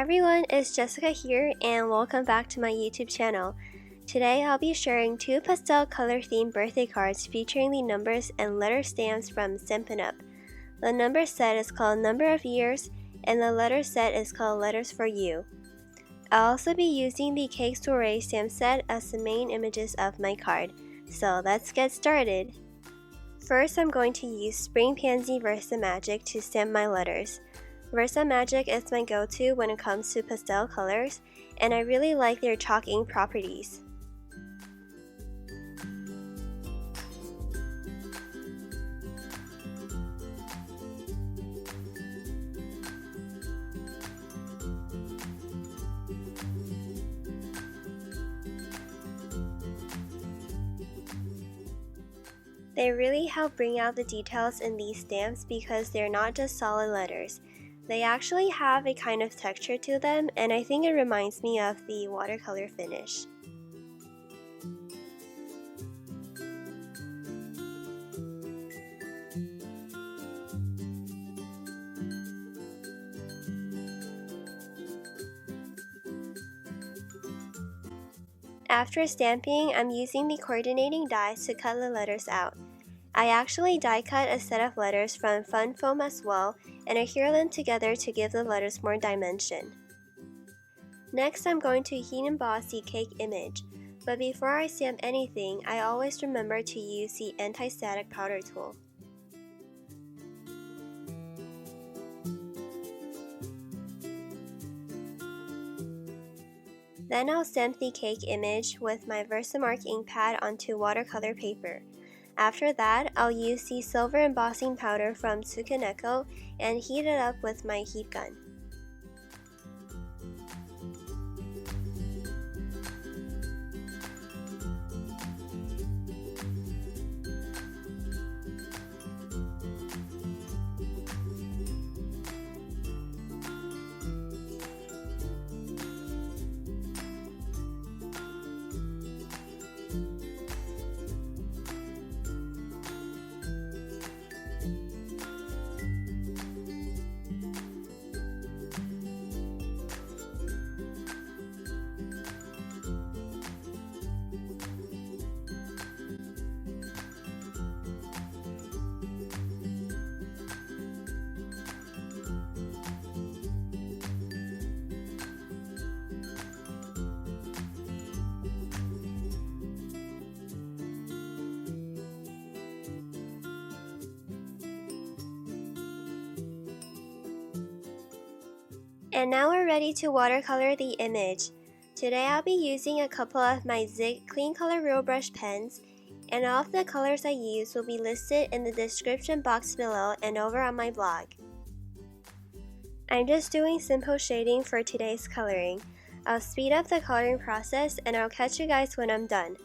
everyone, it's Jessica here and welcome back to my YouTube channel. Today I'll be sharing 2 pastel color themed birthday cards featuring the numbers and letter stamps from Stampin' Up. The number set is called Number of Years and the letter set is called Letters for You. I'll also be using the Cake Soiree stamp set as the main images of my card. So let's get started. First, I'm going to use Spring Pansy VersaMagic to stamp my letters. VersaMagic is my go-to when it comes to pastel colors, and I really like their chalk ink properties. They really help bring out the details in these stamps because they're not just solid letters. They actually have a kind of texture to them, and I think it reminds me of the watercolor finish. After stamping, I'm using the coordinating dies to cut the letters out. I actually die cut a set of letters from fun foam as well, and adhere them together to give the letters more dimension. Next, I'm going to heat emboss the cake image, but before I stamp anything, I always remember to use the anti-static powder tool. Then I'll stamp the cake image with my VersaMagic ink pad onto watercolor paper. After that, I'll use the silver embossing powder from Kuretake and heat it up with my heat gun. And now we're ready to watercolor the image. Today I'll be using a couple of my Zig Clean Color Real Brush pens, and all of the colors I use will be listed in the description box below and over on my blog. I'm just doing simple shading for today's coloring. I'll speed up the coloring process and I'll catch you guys when I'm done.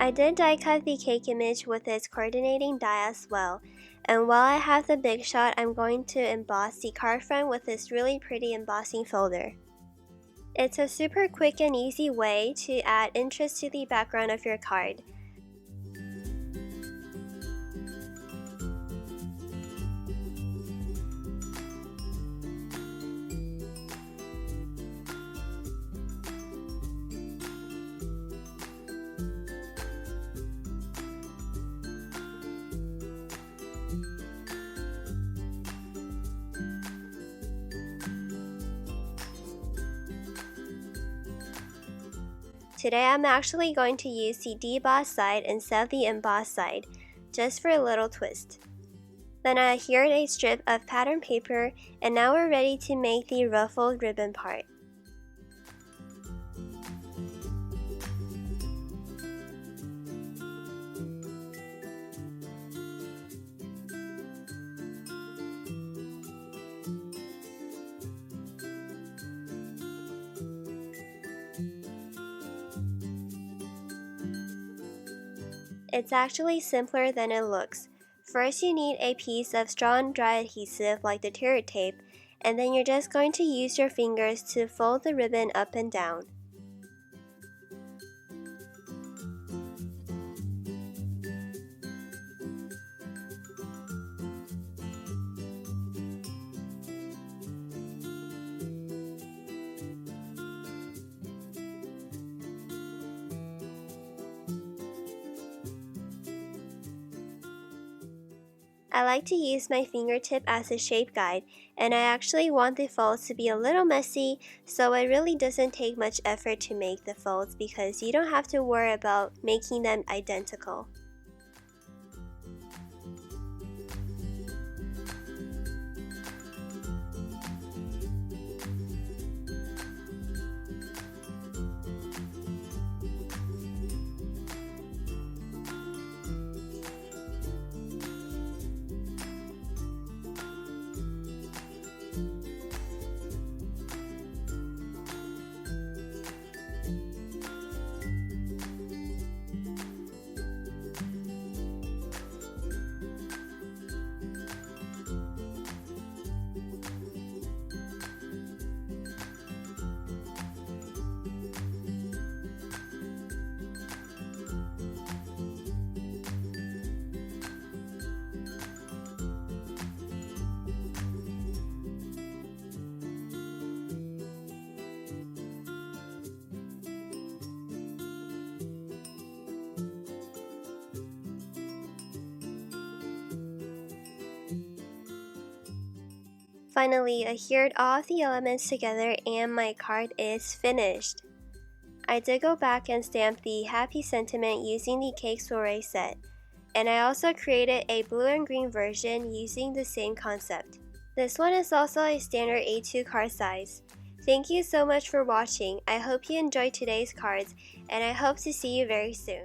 I did die cut the cake image with its coordinating die as well, and while I have the big shot, I'm going to emboss the card front with this really pretty embossing folder. It's a super quick and easy way to add interest to the background of your card. Today I'm actually going to use the deboss side instead of the emboss side, just for a little twist. Then I adhered a strip of pattern paper, and now we're ready to make the ruffled ribbon part. It's actually simpler than it looks. First you need a piece of strong dry adhesive like the tear tape, and then you're just going to use your fingers to fold the ribbon up and down. I like to use my fingertip as a shape guide, and I actually want the folds to be a little messy, so it really doesn't take much effort to make the folds because you don't have to worry about making them identical. Finally, I adhered all of the elements together and my card is finished. I did go back and stamp the happy sentiment using the cake Soiree set, and I also created a blue and green version using the same concept. This one is also a standard A2 card size. Thank you so much for watching. I hope you enjoyed today's cards, and I hope to see you very soon.